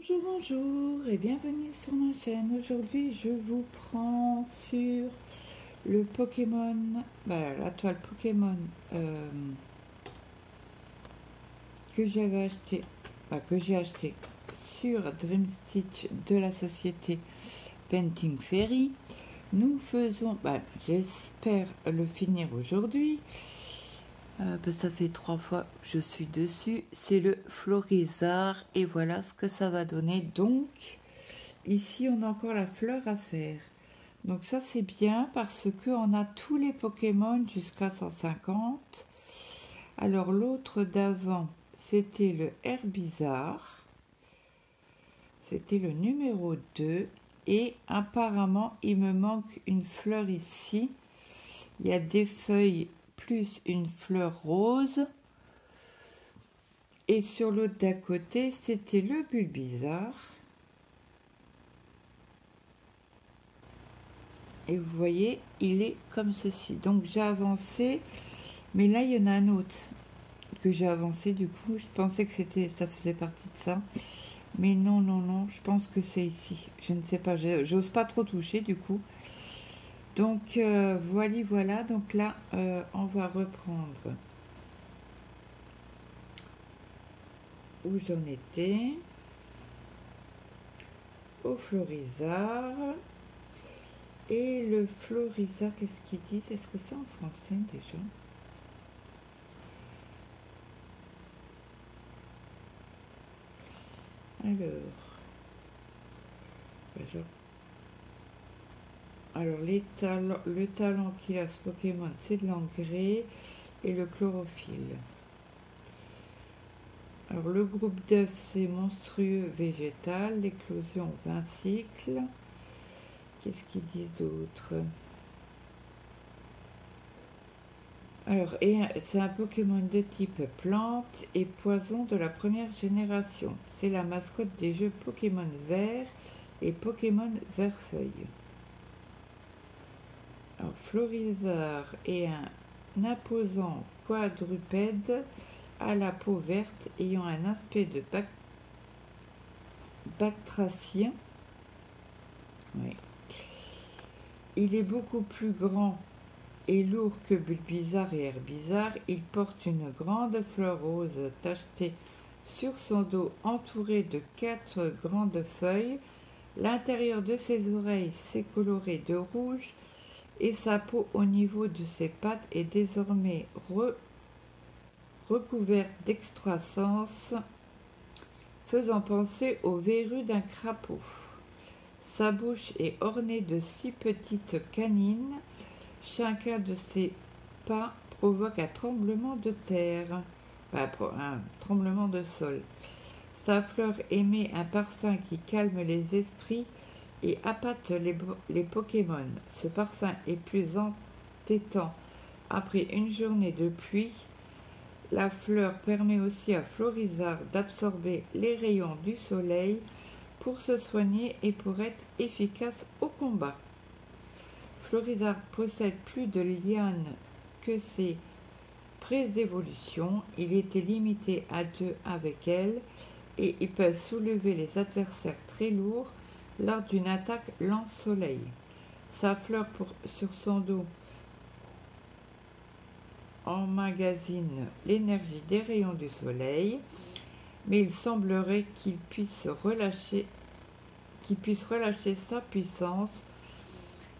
Bonjour, bonjour et bienvenue sur ma chaîne. Aujourd'hui, je vous prends sur le Pokémon, la toile Pokémon que j'avais acheté, que j'ai acheté sur Dream Stitch de la société Painting Fairy. Nous faisons, j'espère le finir aujourd'hui. Ça fait 3 fois que je suis dessus. C'est le Florizard et voilà ce que ça va donner. Donc ici on a encore la fleur à faire. Donc ça c'est bien parce que on a tous les Pokémon jusqu'à 150. Alors l'autre d'avant c'était le Herbizarre. C'était le numéro 2. Et apparemment il me manque une fleur ici. Il y a des feuilles plus une fleur rose. Et sur l'autre d'à côté, c'était le Bulbizarre. Et vous voyez, il est comme ceci. Donc j'ai avancé, mais là il y en a un autre que j'ai avancé du coup. Je pensais que ça faisait partie de ça. Mais non, non, non, je pense que c'est ici. Je ne sais pas, j'ose pas trop toucher du coup. Donc voilà, donc là on va reprendre où j'en étais. Au Florizard. Et le Florizard, qu'est-ce qu'ils disent? Est-ce que c'est en français déjà? Alors le talent qu'il a ce Pokémon, c'est de l'engrais et le chlorophylle. Alors le groupe d'œufs, c'est monstrueux végétal, l'éclosion 20 cycles. Qu'est-ce qu'ils disent d'autre? Alors, c'est un Pokémon de type plante et poison de la première génération. C'est la mascotte des jeux Pokémon Vert et Pokémon Vert-Feuille. Alors, Florizard est un imposant quadrupède à la peau verte ayant un aspect de batracien. Oui. Il est beaucoup plus grand et lourd que Bulbizarre et Herbizarre. Il porte une grande fleur rose tachetée sur son dos entouré de 4 grandes feuilles. L'intérieur de ses oreilles s'est coloré de rouge et sa peau au niveau de ses pattes est désormais recouverte d'excroissance, faisant penser aux verrues d'un crapaud. Sa bouche est ornée de 6 petites canines. Chacun de ses pas provoque un tremblement de terre, un tremblement de sol. Sa fleur émet un parfum qui calme les esprits et appâte les Pokémon. Ce parfum est plus entêtant après une journée de pluie. La fleur permet aussi à Florizard d'absorber les rayons du soleil pour se soigner et pour être efficace au combat. Florizard possède plus de lianes que ses préévolutions. Il était limité à 2 avec elles et ils peuvent soulever les adversaires très lourds lors d'une attaque lance-soleil. Sa fleur sur son dos emmagasine l'énergie des rayons du soleil, mais il semblerait qu'il puisse relâcher sa puissance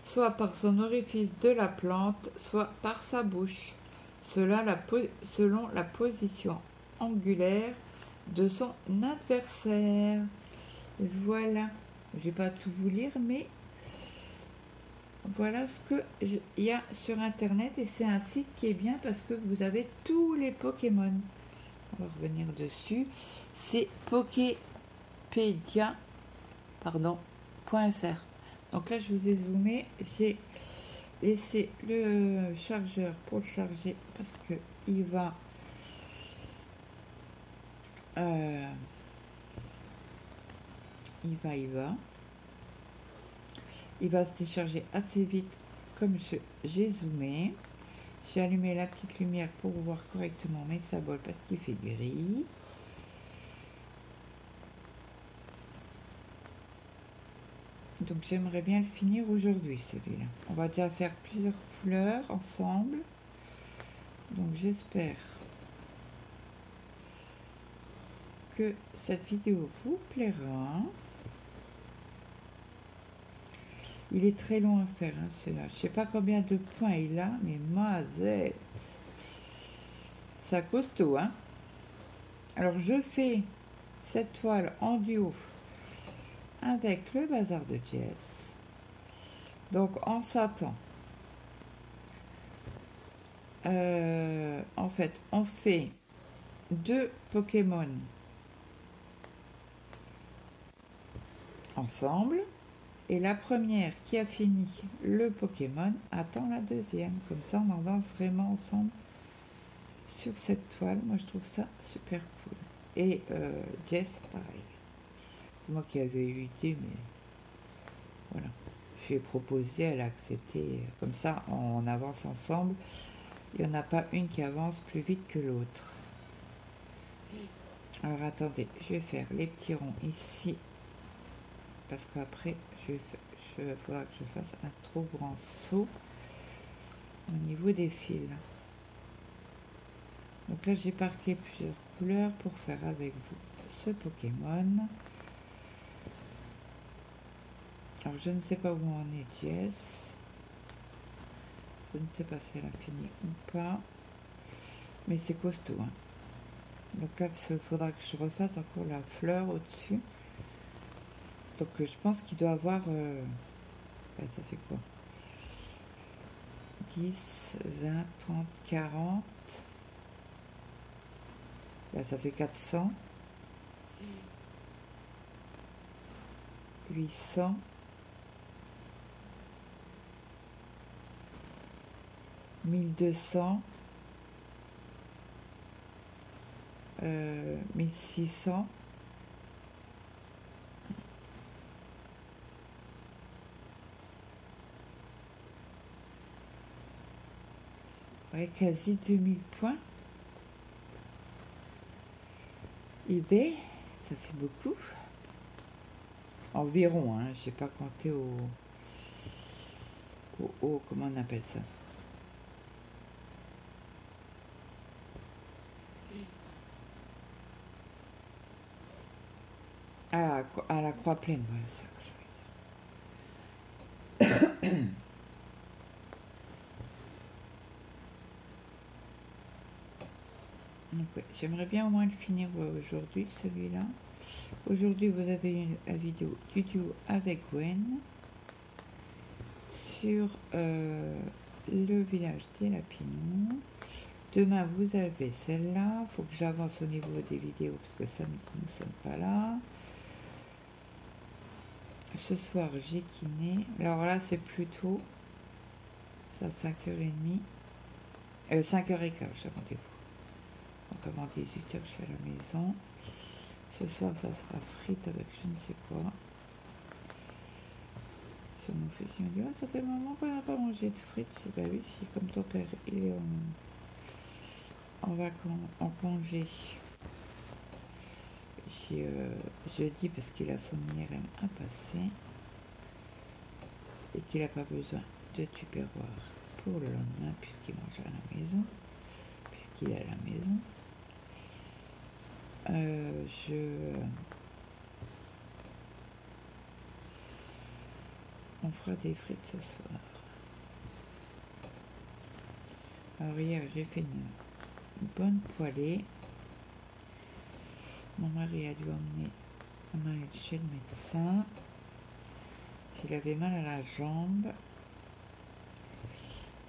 soit par son orifice de la plante, soit par sa bouche, selon la position angulaire de son adversaire. Voilà, je vais pas tout vous lire, mais voilà ce qu'il y a sur internet et c'est un site qui est bien parce que vous avez tous les Pokémon. On va revenir dessus. C'est Poképedia.fr. Donc là, je vous ai zoomé. J'ai laissé le chargeur pour le charger parce que il va il va se décharger assez vite comme j'ai zoomé. J'ai allumé la petite lumière pour voir correctement mes symboles parce qu'il fait gris. Donc j'aimerais bien le finir aujourd'hui, celui-là. On va déjà faire plusieurs couleurs ensemble. Donc j'espère que cette vidéo vous plaira. Il est très long à faire, hein, celui-là. Je sais pas combien de points il a, mais mazette. Ça costaud, hein. Alors je fais cette toile en duo avec le bazar de Jess. Donc en Satan, en fait, on fait 2 Pokémon ensemble. Et la première qui a fini le Pokémon attend la deuxième. Comme ça, on avance vraiment ensemble sur cette toile. Moi, je trouve ça super cool. Et Jess, pareil. C'est moi qui avais eu l'idée, mais voilà. Je lui ai proposé, elle a accepté. Comme ça, on avance ensemble. Il n'y en a pas une qui avance plus vite que l'autre. Alors, attendez, je vais faire les petits ronds ici. Parce qu'après, il faudra que je fasse un trop grand saut au niveau des fils. Donc là, j'ai marqué plusieurs couleurs pour faire avec vous ce Pokémon. Alors, je ne sais pas où en est Jess. Je ne sais pas si elle a fini ou pas. Mais c'est costaud, hein. Donc là, il faudra que je refasse encore la fleur au-dessus. Donc je pense qu'il doit avoir... ça fait quoi? 10, 20, 30, 40. Là, ça fait 400. 800. 1200. 1600. Ouais, quasi 2000 points. Et ben, ça fait beaucoup. Environ, hein, je n'ai pas compté comment on appelle ça? À la croix pleine, voilà ça que je veux dire. Donc, ouais, j'aimerais bien au moins le finir aujourd'hui, celui-là. Aujourd'hui, vous avez la vidéo du duo avec Gwen sur le village des Lapinous. Demain, vous avez celle-là. Il faut que j'avance au niveau des vidéos parce que samedi, nous ne sommes pas là. Ce soir, j'ai kiné. Alors là, c'est plutôt à 5h30. 5h15, j'ai rendez-vous. Donc avant 18h, je suis à la maison. Ce soir, ça sera frites avec je ne sais quoi. Sur mon fils, il me dit, ça fait un moment qu'on n'a pas mangé de frites. Je dis, bah oui, si comme ton père, il est en vacances, en congé. Jeudi, parce qu'il a son IRM à passer. Et qu'il n'a pas besoin de tupperware pour le lendemain, puisqu'il mange à la maison. Puisqu'il est à la maison. On fera des frites ce soir. Alors hier j'ai fait une bonne poêlée. Mon mari a dû emmener Maël chez le médecin. Il avait mal à la jambe.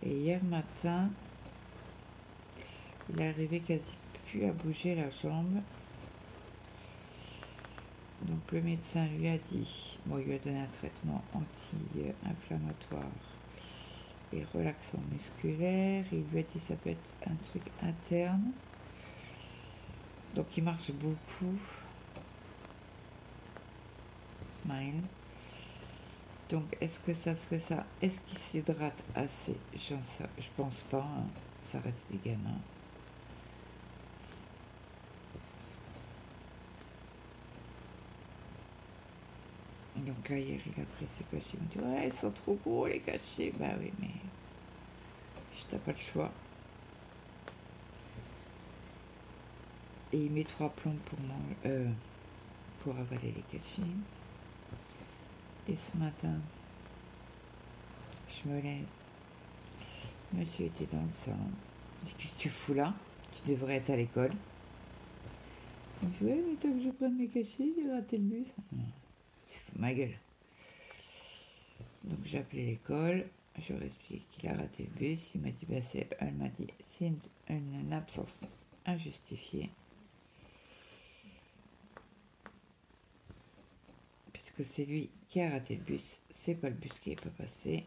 Et hier matin, il est arrivé quasi plus à bouger la jambe. Donc le médecin lui a dit, bon, il lui a donné un traitement anti-inflammatoire et relaxant musculaire. Il lui a dit ça peut être un truc interne. Donc il marche beaucoup. Mine. Donc est-ce que ça serait ça? Est-ce qu'il s'hydrate assez? Je pense pas, hein. Ça reste des gamins. Donc là, hier, il a pris ses cachets. Il me dit, ouais, ils sont trop gros les cachets. Bah oui, mais je t'as pas le choix. Et il met 3 plombs pour avaler les cachets. Et ce matin, je me lève. Monsieur était dans le salon. Je dis, qu'est-ce que tu fous là? Tu devrais être à l'école. Il me dit, ouais, mais tant que je prenne mes cachets, j'ai raté le bus. Tu fous ma gueule. Donc j'ai appelé l'école, je leur ai expliqué qu'il a raté le bus. Il m'a dit, bah, elle m'a dit, c'est une absence injustifiée. Puisque c'est lui qui a raté le bus, c'est pas le bus qui n'est pas passé.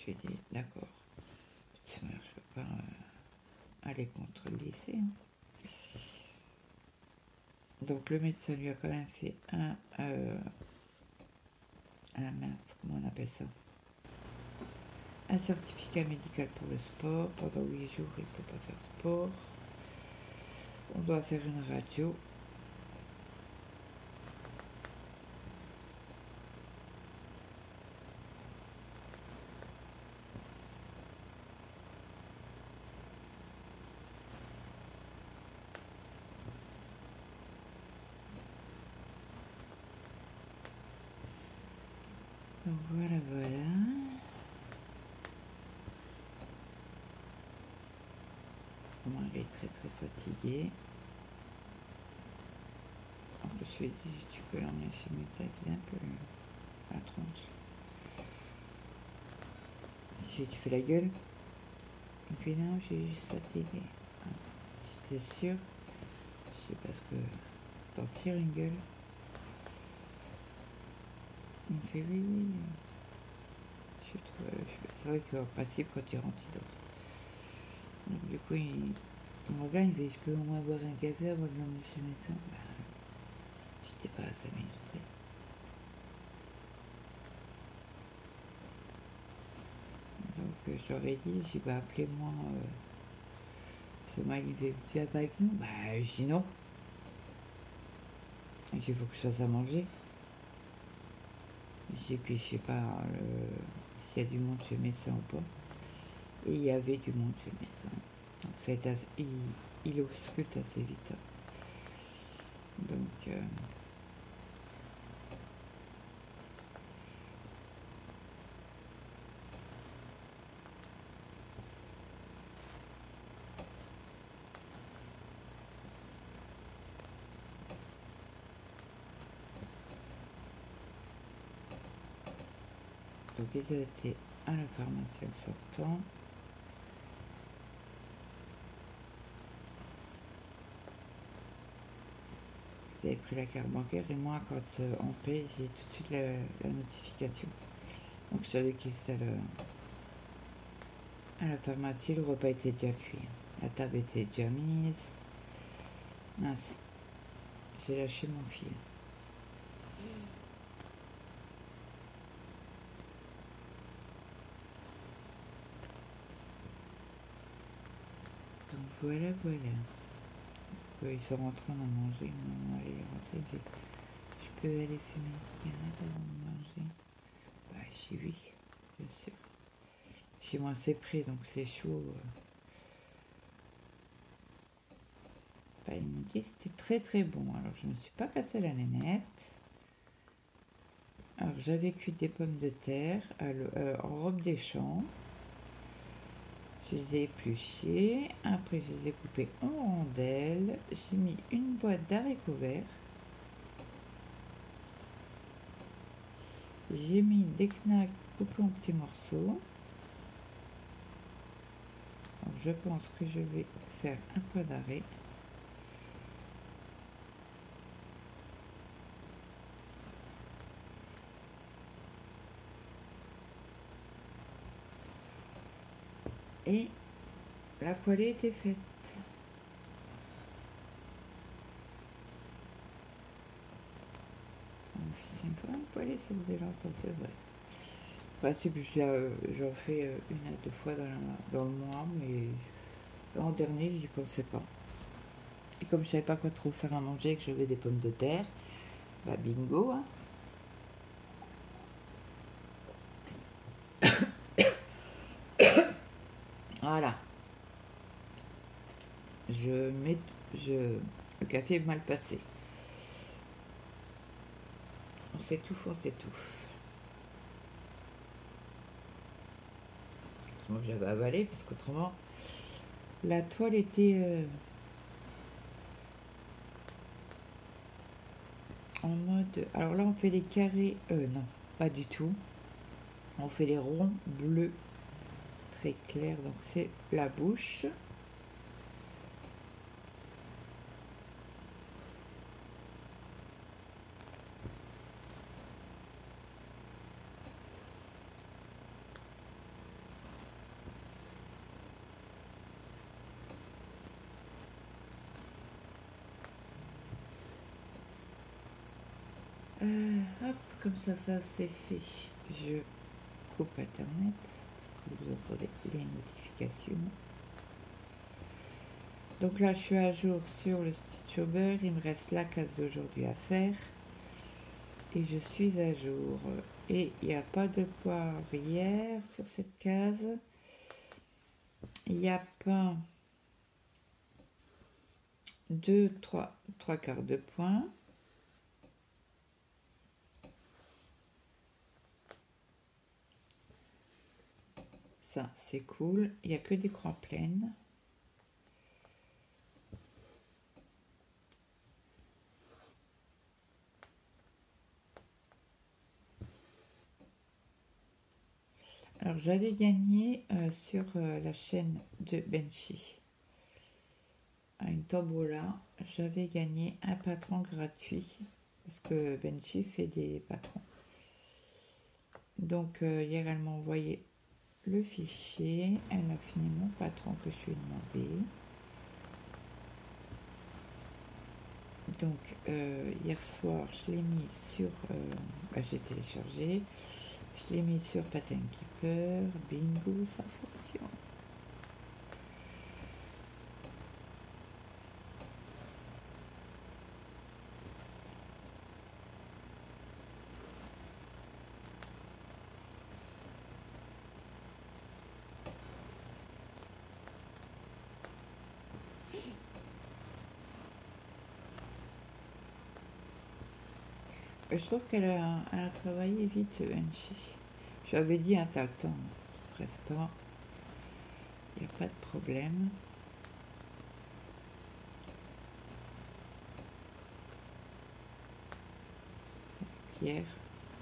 J'ai dit, d'accord, je ne peux pas aller contre le lycée. Hein. Donc le médecin lui a quand même fait un mince, comment on appelle ça? Un certificat médical pour le sport. Pendant 8 jours, il ne peut pas faire sport. On doit faire une radio. Donc voilà, voilà. Comment elle est très très fatiguée. En plus, je lui ai dit, tu peux l'emmener chez le médecin, il est un peu à la tronche. Je lui ai dit, tu fais la gueule? Il me fait, non, j'ai juste fatigué. Ah, j'étais sûre. Je sais parce que t'en tires une gueule. Il me fait, oui, oui. C'est vrai qu'en principe, quand il rentre, il dort. Donc, du coup, il me regarde, il me fait, je peux au moins boire un café avant de l'emmener chez le médecin? Bah, j'étais pas à 5 minutes près. Donc, je leur ai dit, j'ai dit, bah, appelez-moi. Ce mec, il fait, tu vas pas avec nous? Bah, je dis non. Il faut que je fasse à manger. J'ai puis je sais pas s'il y a du monde chez le médecin ou pas. Et il y avait du monde chez le médecin. Donc ça a été il ausculte assez vite. Donc ils étaient à la pharmacie en sortant. Vous avez pris la carte bancaire et moi quand on paye j'ai tout de suite la notification. Donc je savais qu'ils étaient à la pharmacie, le repas était déjà cuit. La table était déjà mise. Mince, j'ai lâché mon fil. Donc voilà, voilà. Ils sont rentrés, on a mangé, maman elle est rentrée, j'ai dit, je peux aller fumer une cigarette avant de manger? Bah j'ai oui, bien sûr. Chez moi c'est prêt, donc c'est chaud. Bah, ils m'ont dit que c'était très très bon, alors je ne me suis pas cassé la nénette. Alors j'avais cuit des pommes de terre en robe des champs. Je les ai épluchées, après je les ai coupées en rondelles, j'ai mis une boîte d'haricots verts, j'ai mis des knacks coupés en petits morceaux. Donc je pense que je vais faire un peu d'arrêt. Et la poêlée était faite. C'est un peu une poêlée, ça faisait longtemps, c'est vrai. En principe, j'en fais une à deux fois dans le mois, mais l'an dernier, j'y pensais pas. Et comme je savais pas quoi trop faire à manger, que j'avais des pommes de terre, bah bingo, hein. Voilà. Le café est mal passé. On s'étouffe, on s'étouffe. Moi j'avais avalé parce qu'autrement la toile était en mode. Alors là on fait les carrés. Non, pas du tout. On fait les ronds bleus très clairs. Donc c'est la bouche. Hop, comme ça c'est fait. Je coupe internet parce que vous entendez les notifications. Donc là je suis à jour sur le Stitch au beurre. Il me reste la case d'aujourd'hui à faire et je suis à jour. Et il n'y a pas de poirière sur cette case. Il n'y a pas trois quarts de point. Ça, c'est cool. Il n'y a que des croix pleines. Alors, j'avais gagné sur la chaîne de Benchy, à une tombola, j'avais gagné un patron gratuit, parce que Benchy fait des patrons. Donc, hier, elle m'a envoyé le fichier. Elle a fini mon patron que je lui ai demandé. Donc, hier soir, je l'ai mis sur... j'ai téléchargé. Je l'ai mis sur Pattern Keeper. Bingo, ça fonctionne. Je trouve qu'elle a travaillé vite, Anchi. J'avais dit un tas de temps, presque pas. Il n'y a pas de problème. Hier,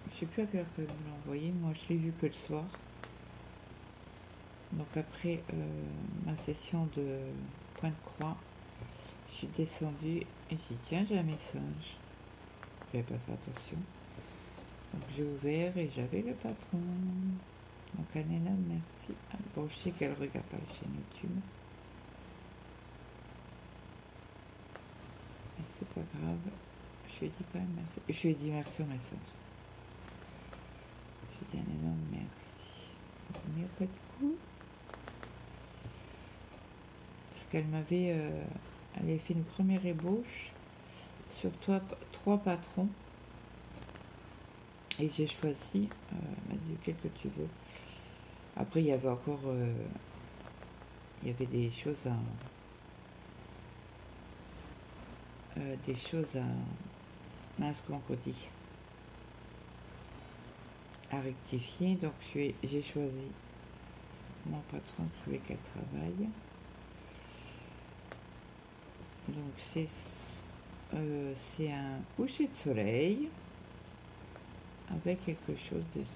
je ne sais plus à quelle heure elle me l'a envoyé. Moi, je l'ai vu que le soir. Donc après ma session de point de croix, j'ai descendu et j'ai dit tiens, j'ai un message. J'avais pas fait attention. Donc j'ai ouvert et j'avais le patron. Donc un énorme merci. Bon, je sais qu'elle regarde pas les chaînes YouTube. Mais c'est pas grave. Je lui ai dit quand même merci. Je lui ai dit merci au message. J'ai dit un énorme merci. Il n'y a pas de coup. Parce qu'elle m'avait elle avait fait une première ébauche sur trois patrons. Et j'ai choisi, elle m'a dit lequel que tu veux. Après, il y avait encore, il y avait des choses mince, comment on dit, à rectifier. Donc, j'ai choisi mon patron que je voulais qu'elle travaille. Donc, c'est un coucher de soleil avec quelque chose dessus.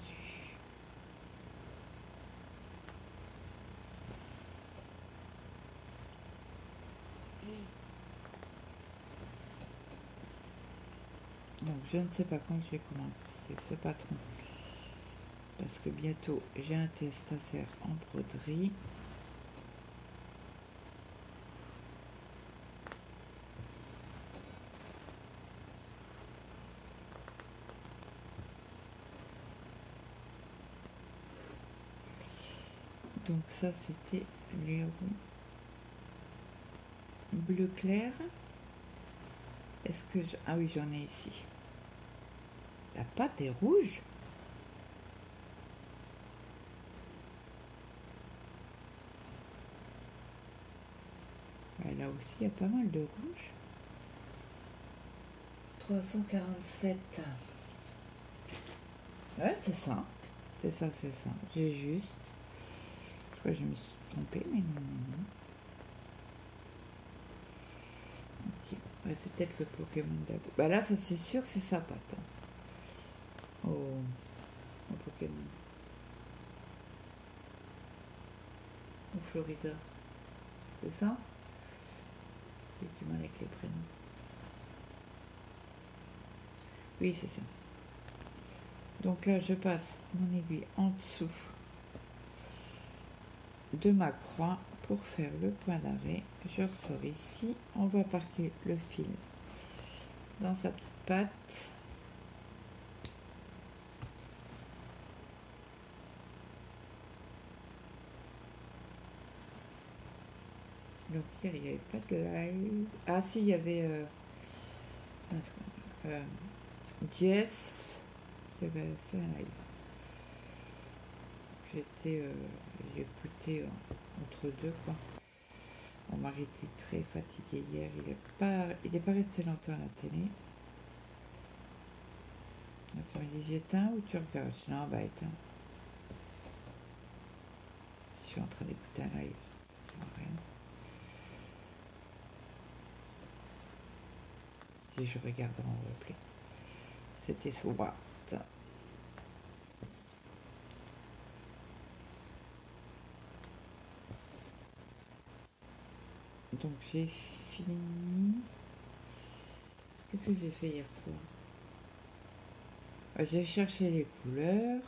Donc je ne sais pas quand je vais commencer ce patron. Parce que bientôt j'ai un test à faire en broderie. Donc ça c'était les ronds bleu clair. Est-ce que je... Ah oui, j'en ai ici. La pâte est rouge. Là aussi, il y a pas mal de rouge. 347. Ouais, c'est ça. C'est ça, c'est ça. J'ai juste... Je crois que je me suis trompée, mais non, non, non. Ok. Ouais, c'est peut-être le Pokémon d'abord. Bah là, ça c'est sûr, c'est sa patte. Hein. Au Pokémon. Au Florida. C'est ça? J'ai du mal avec les prénoms. Oui, c'est ça. Donc là, je passe mon aiguille en dessous de ma croix pour faire le point d'arrêt. Je ressors ici. On va parquer le fil dans sa petite patte. Donc hier, il n'y avait pas de live. Ah si, il y avait Jess qui avait fait un live. J'ai écouté entre deux quoi. Mon mari était très fatigué hier, il est pas resté longtemps à la télé. Il m'a dit j'éteins ou tu regardes? Je dis non, bah éteins. Je suis en train d'écouter un live, ça sert à rien. Et je regarde en replay. C'était Sobat. Donc j'ai fini. Qu'est-ce que j'ai fait hier soir? J'ai cherché les couleurs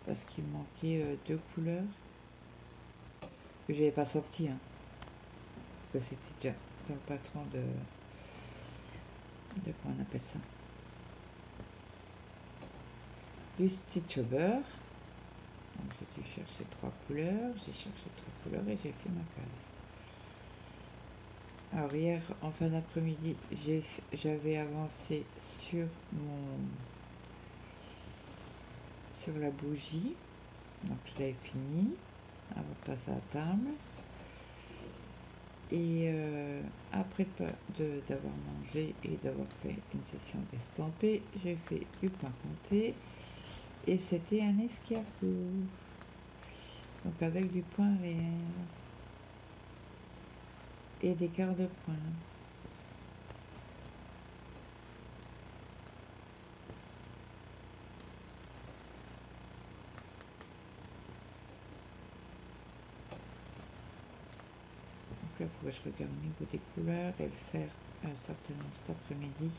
parce qu'il me manquait deux couleurs que j'avais pas sorti hein, parce que c'était déjà dans le patron de comment on appelle ça, du Stitch Over. Donc j'ai dû chercher trois couleurs, j'ai cherché trois couleurs et j'ai fait ma case. Alors hier en fin d'après-midi j'avais avancé sur la bougie, donc je l'avais fini avant de passer à la table. Et après d'avoir mangé et d'avoir fait une session d'estampé, j'ai fait du pain compté et c'était un escargot. Donc avec du point réel et des quarts de point. Donc là, il faut que je regarde au niveau des couleurs et le faire certainement cet après-midi.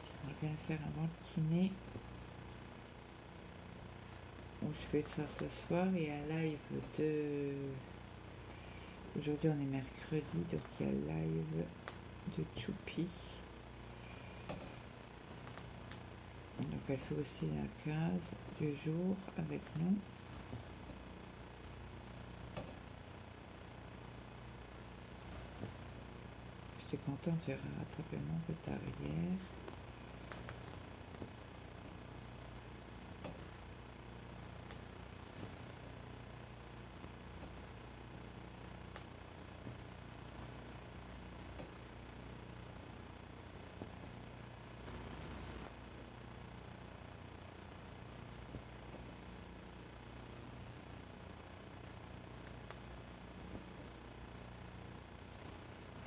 J'aimerais bien le faire avant le kiné. Donc je fais ça ce soir et un live de... Aujourd'hui on est mercredi, donc il y a un live de Choupi. Donc elle fait aussi la case du jour avec nous. J'étais contente, j'ai rattrapé mon retard hier.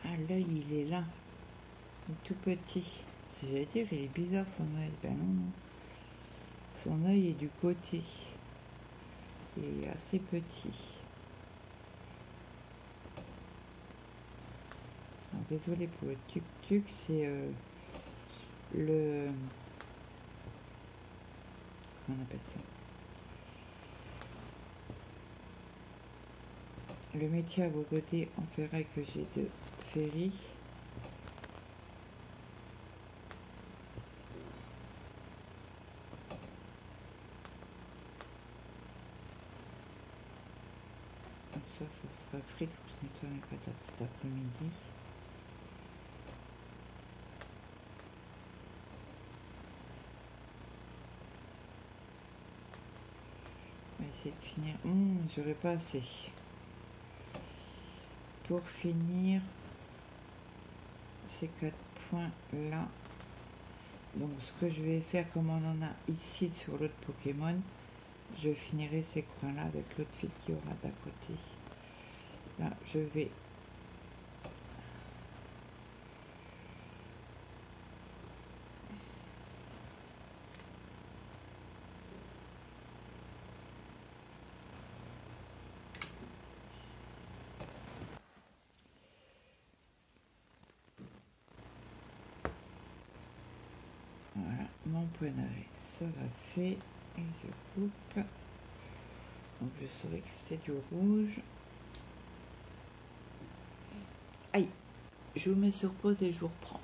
Ah, l'œil il est là, il est tout petit. Si j'allais dire, il est bizarre son œil. Ben non, non. Son œil est du côté. Il est assez petit. Alors, désolé pour le tuk-tuk, c'est le... Comment on appelle ça? Le métier à vos côtés en ferraille que j'ai de Ferry. Donc ça ça sera frit, faut que je nettoie mes patates cet après-midi. On va essayer de finir. J'aurais pas assez. Pour finir ces 4 points là. Donc ce que je vais faire, comme on en a ici sur l'autre Pokémon, je finirai ces coins là avec l'autre fil qui aura d'à côté. Là je vais voilà, mon point d'arrêt sera fait et je coupe. Donc je saurai que c'est du rouge. Aïe, je vous mets sur pause et je vous reprends.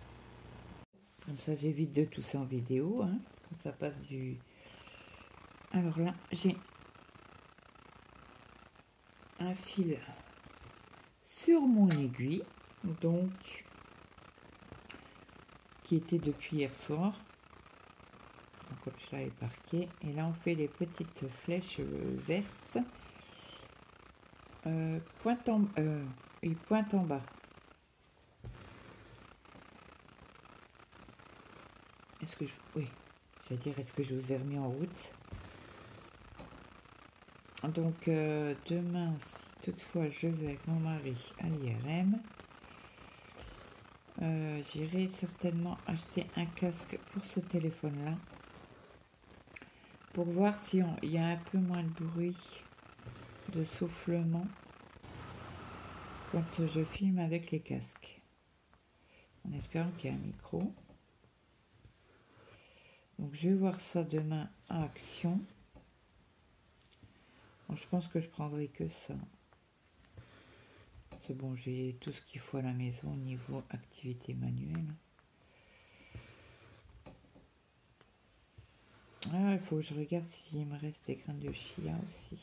Comme ça j'évite de tout ça en vidéo, hein, quand ça passe du... Alors là, j'ai un fil sur mon aiguille, donc qui était depuis hier soir. Donc, comme je l'avais parqué, et là on fait les petites flèches vertes, pointe en bas. Est-ce que oui, je vais dire, est-ce que je vous ai remis en route? Donc demain, si toutefois je vais avec mon mari à l'IRM, j'irai certainement acheter un casque pour ce téléphone là, pour voir si il y a un peu moins de bruit de soufflement quand je filme avec les casques, en espérant qu'il y a un micro. Donc je vais voir ça demain à Action. Bon, je pense que je prendrai que ça. C'est bon, j'ai tout ce qu'il faut à la maison au niveau activité manuelle. Ah, il faut que je regarde s'il me reste des graines de chia aussi.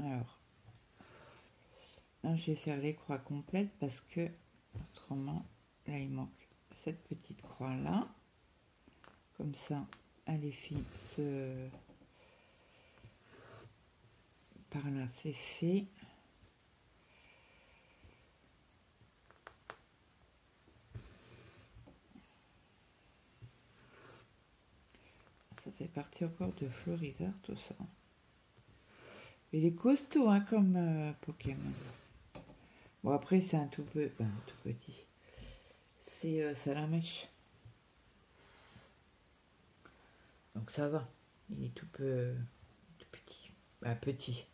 Alors, là, je vais faire les croix complètes parce que autrement, là, il manque cette petite croix là. Comme ça, les filles par là, c'est fait. Ça fait partie encore de Florizard, tout ça. Il est costaud, hein, comme Pokémon. Bon, après, c'est un tout petit. C'est Salamèche. Donc ça va. Il est tout petit. Bah, petit.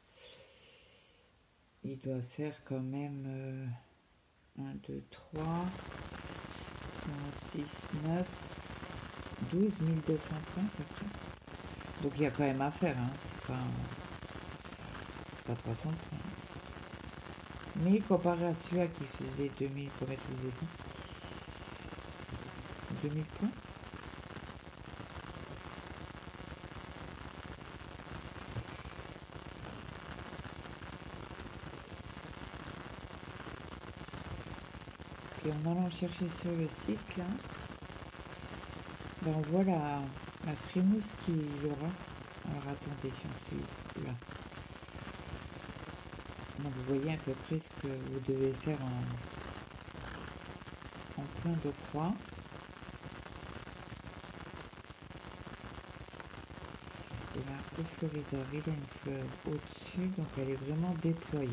Il doit faire quand même 1, 2, 3, 6, 9, 12 200 points à peu près. Donc il y a quand même à faire, hein. C'est pas 300 points. Mais comparé à celui-là qui faisait 2000, combien je vous ai dit, 2000 points. Et en allant chercher sur le site là, ben on voit la frimousse qu'il y aura. Alors attendez, j'en suis là. Donc vous voyez à peu près ce que vous devez faire en point de croix. Et là, le Florizard, il a une fleur au-dessus, donc elle est vraiment déployée.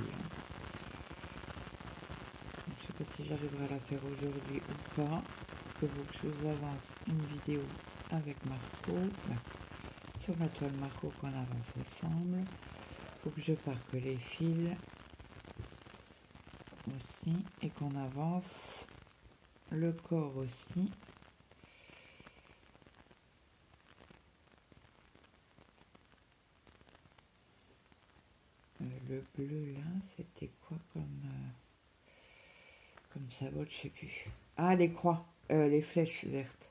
Je ne sais pas si si j'arriverai à la faire aujourd'hui ou pas. Parce que faut que je vous avance une vidéo avec Marco. Là, sur la toile Marco qu'on avance ensemble. Faut que je parque les fils aussi et qu'on avance le corps aussi. Le bleu là, c'était quoi comme symbole, je sais plus. Ah, les croix, les flèches vertes.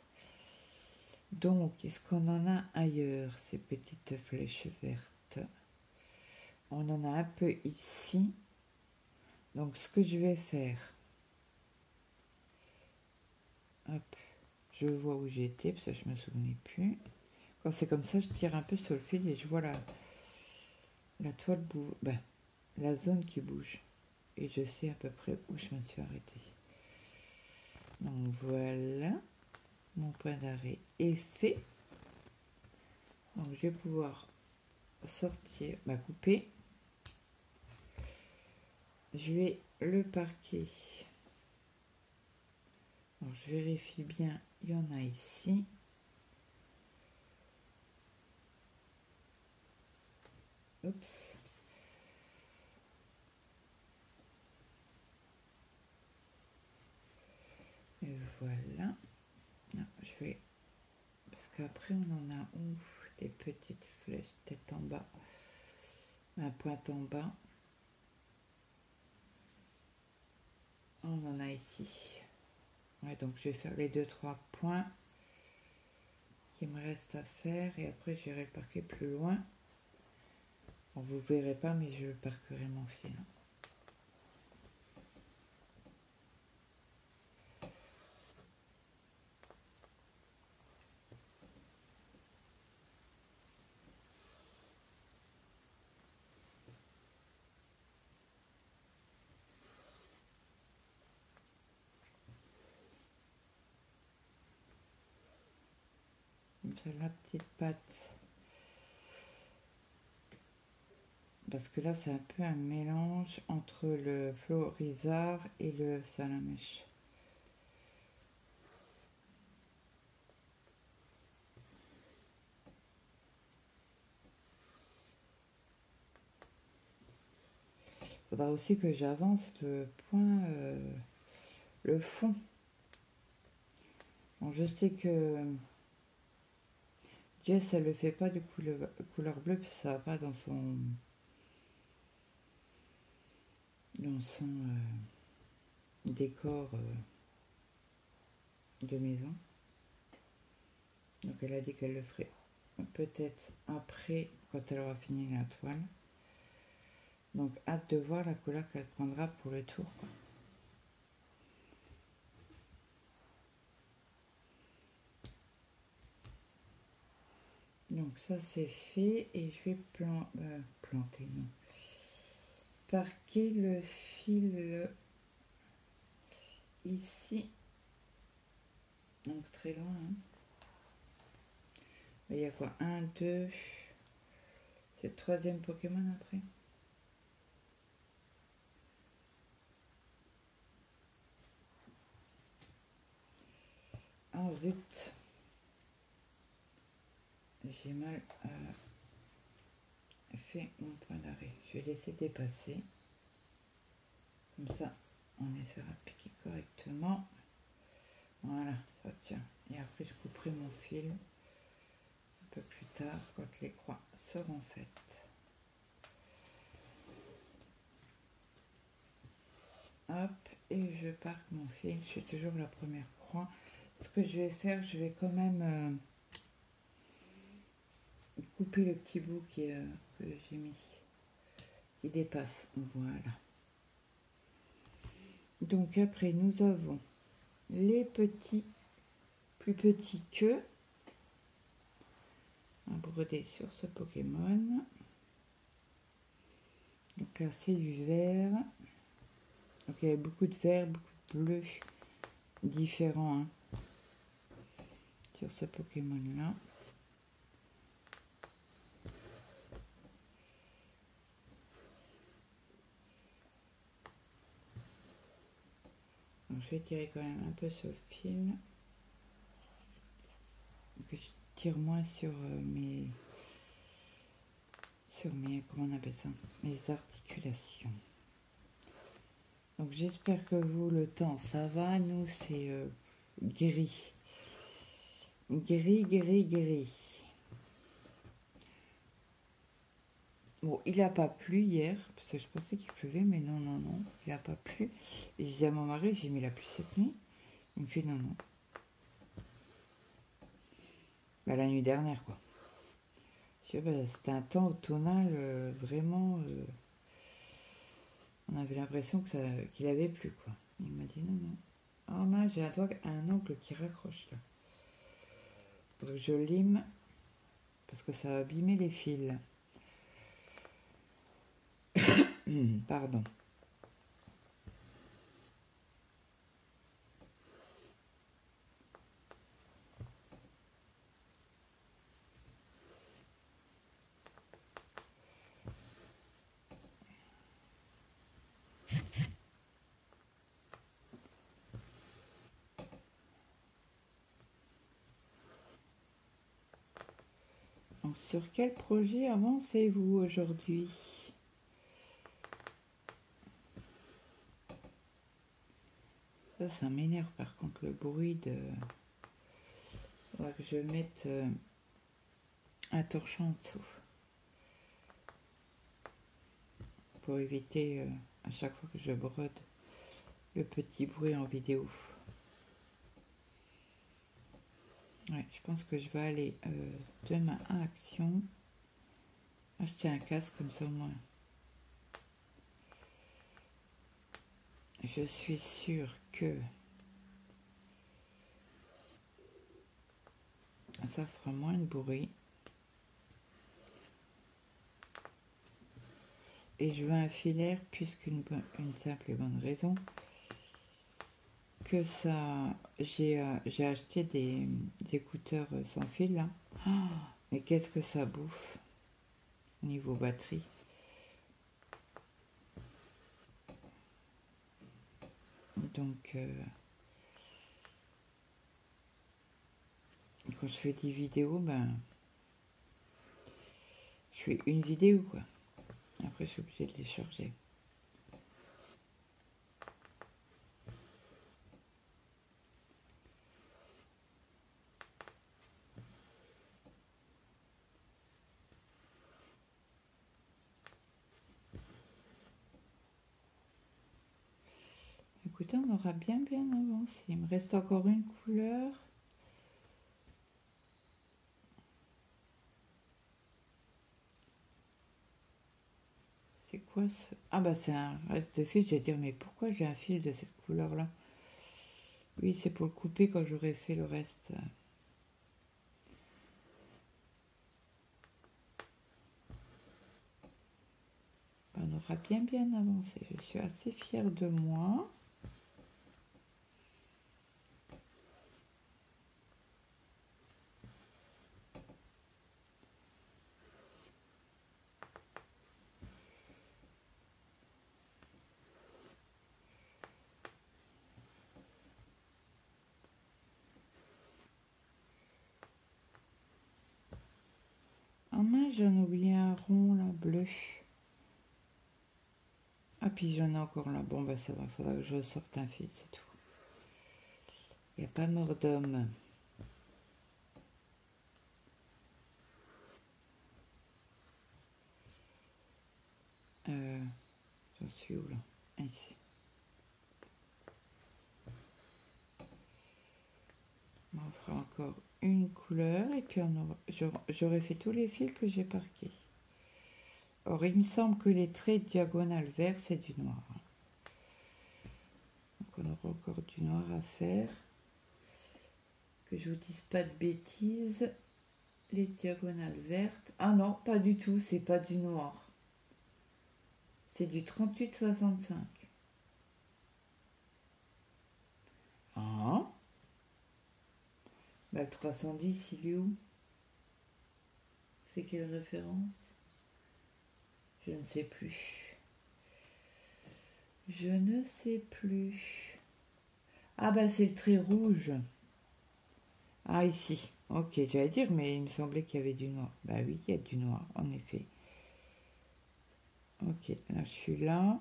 Donc, est-ce qu'on en a ailleurs, ces petites flèches vertes? On en a un peu ici. Donc, ce que je vais faire, hop, je vois où j'étais, parce que je me souvenais plus. Quand c'est comme ça, je tire un peu sur le fil et je vois la toile bouge, ben, la zone qui bouge. Et je sais à peu près où je me suis arrêtée. Donc voilà, mon point d'arrêt est fait. Donc je vais pouvoir sortir, couper. Je vais le parquer. Alors je vérifie bien, il y en a ici. Oups. Et voilà. Non, je vais... Parce qu'après on en a des petites flèches tête en bas. Un point en bas. On en a ici. Ouais, donc je vais faire les 2-3 points qui me restent à faire et après j'irai le parquer plus loin. Bon, vous verrez pas, mais je parquerai mon fil. C'est la petite patte. Parce que là, c'est un peu un mélange entre le florizard et le salamèche. Il faudra aussi que j'avance le point, le fond. Bon, je sais que Jess, elle le fait pas du couleur bleue, puis ça va pas dans son décor de maison. Donc elle a dit qu'elle le ferait peut-être après, quand elle aura fini la toile. Donc hâte de voir la couleur qu'elle prendra pour le tour, quoi. Donc ça c'est fait et je vais planter, non, parquer le fil ici, donc très loin, hein. Il y a quoi, 1, 2, c'est le troisième Pokémon après. Oh zut, j'ai mal fait mon point d'arrêt. Je vais laisser dépasser. Comme ça, on essaiera de piquer correctement. Voilà, ça tient. Et après, je couperai mon fil un peu plus tard quand les croix seront faites. Hop, et je parque mon fil. Je fais toujours la première croix. Ce que je vais faire, je vais quand même couper le petit bout que j'ai mis, qui dépasse. Voilà. Donc après, nous avons les petits, plus petits que à broder sur ce Pokémon. Donc là, c'est du vert. Donc il y a beaucoup de vert, beaucoup de bleu différents, hein, sur ce Pokémon là. je vais tirer quand même un peu sur le fil. Que je tire moins sur mes, comment on appelle ça, mes articulations. Donc j'espère que vous, le temps, ça va. Nous, c'est gris. Gris. Bon, il n'a pas plu hier, parce que je pensais qu'il pleuvait, mais non, il n'a pas plu. Et je disais à mon mari, j'ai mis la pluie cette nuit. Il me fait non. Bah, la nuit dernière, quoi. Je sais pas, c'était un temps automnal, vraiment... on avait l'impression qu'il avait plu, quoi. Il m'a dit non. Oh non, j'ai un ongle qui raccroche, là. Donc je lime, parce que ça a abîmé les fils. Pardon. Donc, sur quel projet avancez-vous aujourd'hui? Ça m'énerve par contre, le bruit de... Il faudra que je mette un torchon en dessous. Pour éviter à chaque fois que je brode le petit bruit en vidéo. Ouais, je pense que je vais aller demain à Action acheter un casque comme ça au moins. Je suis sûre que ça fera moins de bruit. Et je veux un filaire puisqu'une simple et bonne raison que ça... J'ai acheté des écouteurs sans fil là. Oh, mais qu'est-ce que ça bouffe niveau batterie. Donc quand je fais des vidéos, ben je fais une vidéo quoi. Après je suis obligée de les charger. Écoutez, on aura bien avancé. Il me reste encore une couleur. C'est quoi ce... Ah bah c'est un reste de fil. J'ai dire mais pourquoi j'ai un fil de cette couleur là? Oui, c'est pour le couper quand j'aurai fait le reste. On aura bien avancé. Je suis assez fière de moi. Ah mince, j'en ai oublié un rond là, bleu. Ah puis j'en ai encore là. Bon bah ça va, faudra que je sorte un fil, c'est tout. Il n'y a pas mort d'homme. J'en suis où là? Ici. On fera encore une couleur et puis j'aurai fait tous les fils que j'ai parqués. Or il me semble que les traits diagonales verts c'est du noir. Donc on aura encore du noir à faire. Que je vous dise pas de bêtises. Les diagonales vertes. Ah non, pas du tout, c'est pas du noir. C'est du 38-65. Ah. Bah, le 310, il est où? C'est quelle référence? Je ne sais plus. Je ne sais plus. Ah bah c'est le trait rouge. Ah ici. Ok, j'allais dire, mais il me semblait qu'il y avait du noir. Bah oui, il y a du noir, en effet. Ok, là je suis là.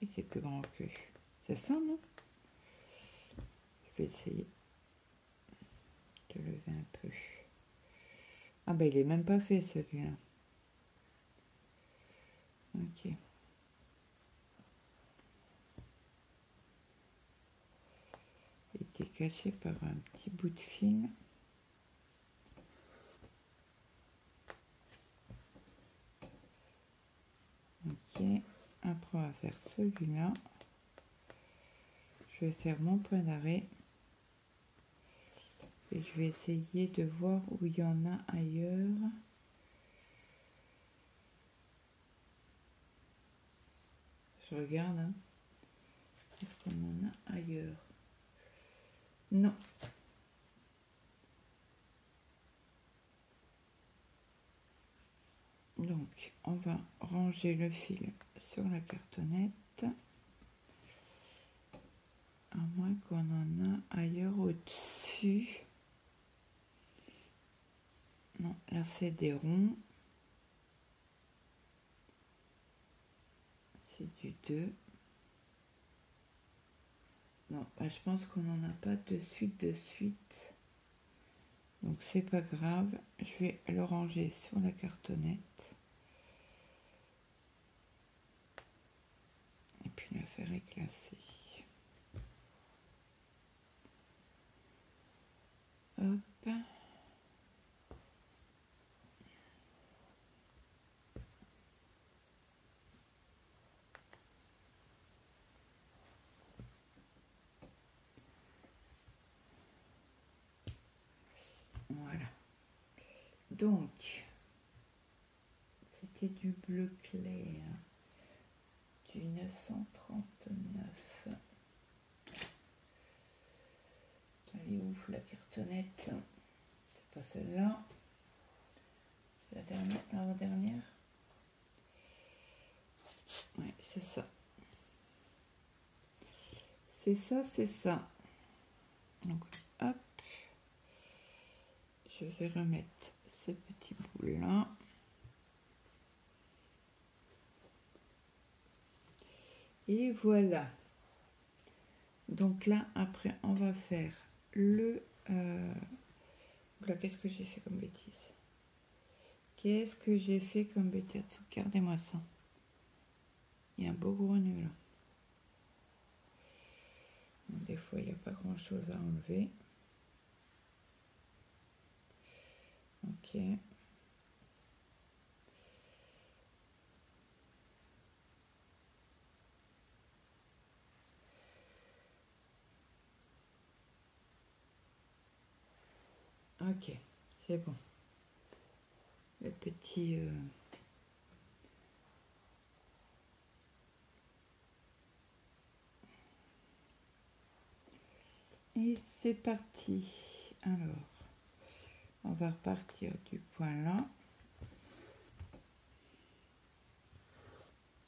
Et c'est plus grand que... C'est ça, non? Je vais essayer de lever un peu. Ah bah il est même pas fait celui-là. Ok. Il était caché par un petit bout de fil. Ok. Après on va faire celui-là. Je vais faire mon point d'arrêt. Et je vais essayer de voir où il y en a ailleurs. Je regarde. Hein. Est-ce qu'on en a ailleurs? Non. Donc, on va ranger le fil sur la cartonnette. À moins qu'on en a ailleurs au-dessus. Non, là c'est des ronds. C'est du 2. Non, bah, je pense qu'on n'en a pas de suite. Donc c'est pas grave. Je vais le ranger sur la cartonnette. Et puis la faire éclater. Hop. Voilà. Donc, c'était du bleu clair, du 939. Elle est où la cartonnette? C'est pas celle-là. La dernière, l'avant-dernière. Ouais, c'est ça. C'est ça. Donc, hop. Je vais remettre ce petit bout là. Et voilà. Donc là, après, on va faire le... là, qu'est-ce que j'ai fait comme bêtise? Qu'est-ce que j'ai fait comme bêtise? Regardez-moi ça. Il y a un beau gros nœud là. Donc, des fois, il n'y a pas grand-chose à enlever. Ok. Ok, c'est bon. Le petit... Et c'est parti. Alors, on va repartir du point là.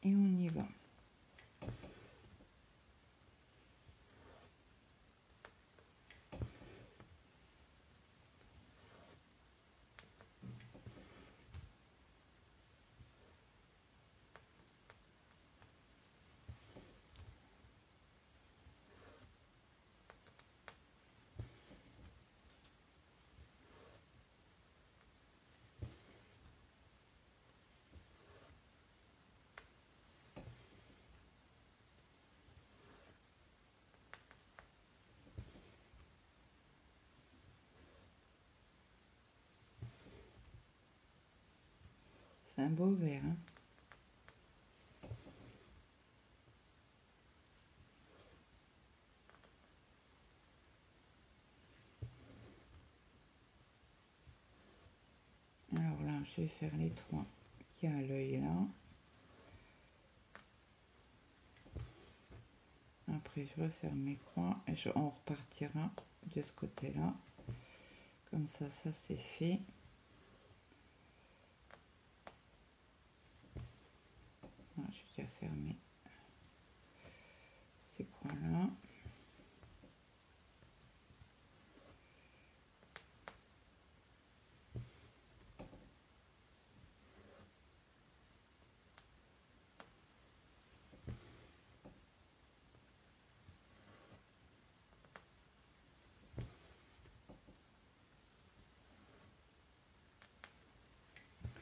Et on y va. C'est un beau vert. Hein. Alors là, je vais faire les trois qui a l'œil là. Après, après je referme mes croix et on repartira de ce côté là, comme ça c'est fait. Voilà, j'ai déjà fermé ces croix là.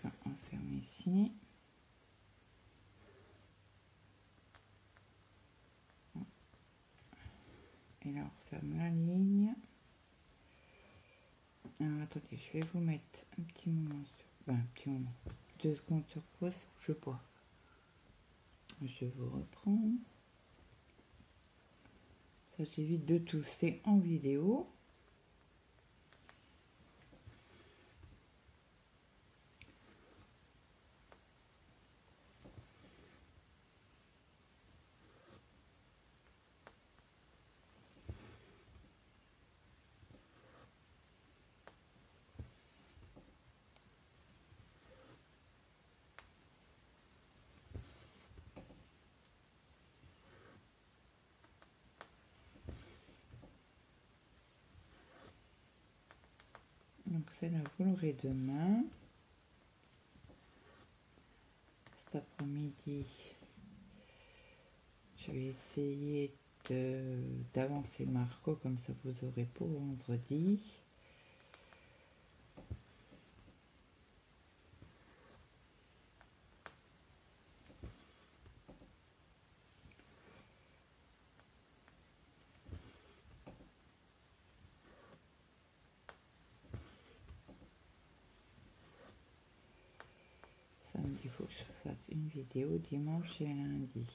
Là, on ferme ici. Et là on referme la ligne. Alors attendez, je vais vous mettre un petit moment sur... un petit moment. 2 secondes sur pause, faut que je bois. Je vous reprends. Ça j'évite de tousser en vidéo. Donc celle-là, vous l'aurez demain. Cet après-midi, je vais essayer d'avancer Marco, comme ça vous aurez pour vendredi. Samedi, il faut que je fasse une vidéo dimanche et lundi.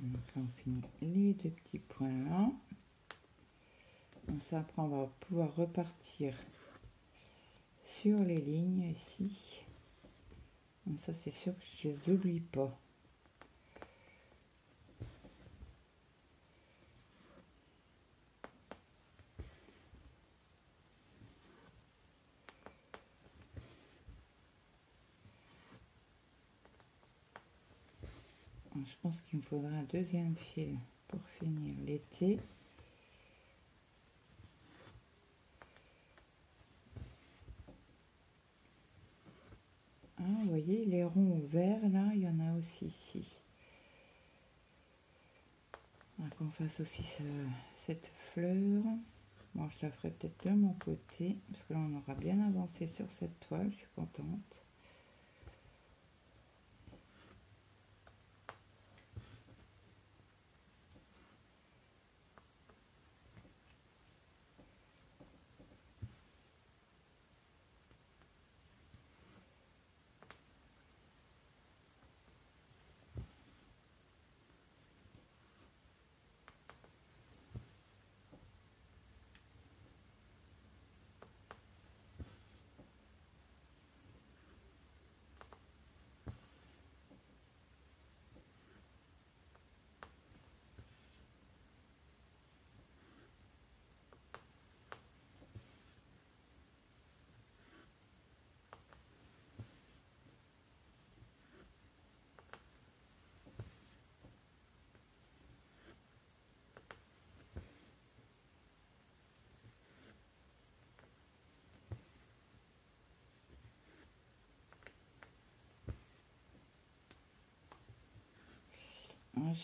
Donc on finit les 2 petits points là. Donc ça, après on va pouvoir repartir sur les lignes ici. Donc ça c'est sûr que je les oublie pas. Je pense qu'il me faudra un deuxième fil pour finir l'été. Ah, vous voyez, les ronds verts, là, il y en a aussi ici. On va qu'on fasse aussi cette fleur. Bon, je la ferai peut-être de mon côté, parce que là, on aura bien avancé sur cette toile, je suis contente.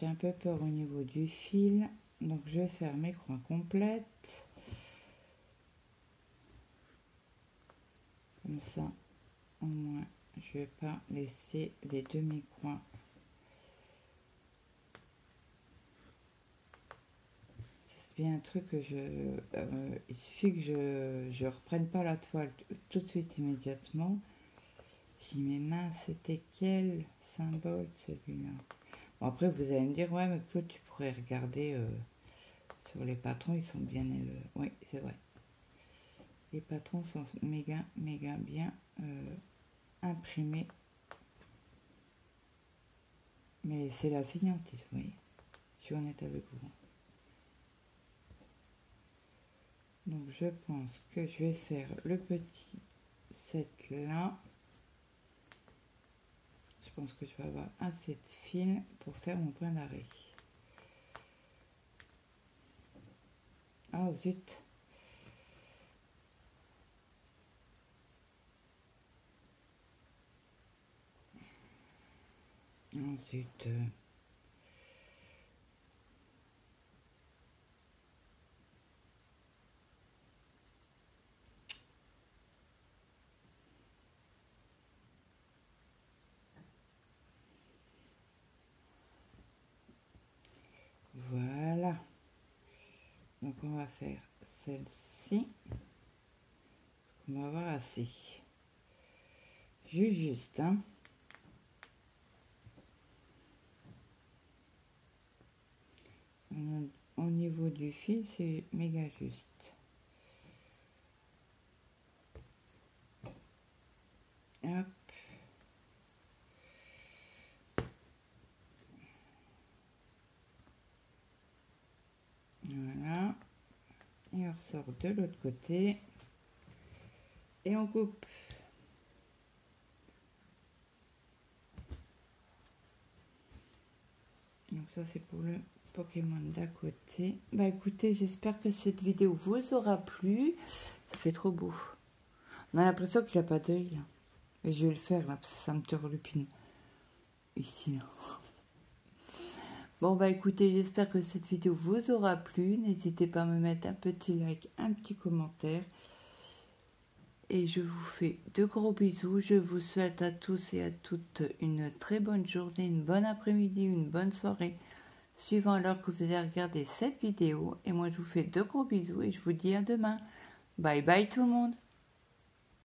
J'ai un peu peur au niveau du fil, donc je vais faire mes croix complètes. Comme ça, au moins, je vais pas laisser les demi-coins. C'est bien un truc que il suffit que je reprenne pas la toile tout de suite immédiatement. Je dis mais mince, c'était quel symbole celui-là? Bon, après vous allez me dire ouais mais Claude, tu pourrais regarder sur les patrons, ils sont bien oui c'est vrai. Les patrons sont méga bien imprimés. Mais c'est la fainéantise, vous voyez. Je suis honnête avec vous. Donc je pense que je vais faire le petit set là. Je pense que je vais avoir assez de fil pour faire mon point d'arrêt. Ah zut. Ensuite, voilà. Donc on va faire celle-ci. On va avoir assez. Juste, hein. Au niveau du fil, c'est méga juste. Hop. Voilà. Et on ressort de l'autre côté. Et on coupe. Donc ça c'est pour le Pokémon d'à côté. Bah écoutez, j'espère que cette vidéo vous aura plu. Ça fait trop beau. On a l'impression qu'il n'a pas d'œil là. Et je vais le faire là parce que ça me turlupine. Ici là. Bon bah écoutez, j'espère que cette vidéo vous aura plu. N'hésitez pas à me mettre un petit like, un petit commentaire. Et je vous fais de gros bisous. Je vous souhaite à tous et à toutes une très bonne journée, une bonne après-midi, une bonne soirée, suivant l'heure que vous avez regardé cette vidéo. Et moi je vous fais de gros bisous et je vous dis à demain. Bye bye tout le monde.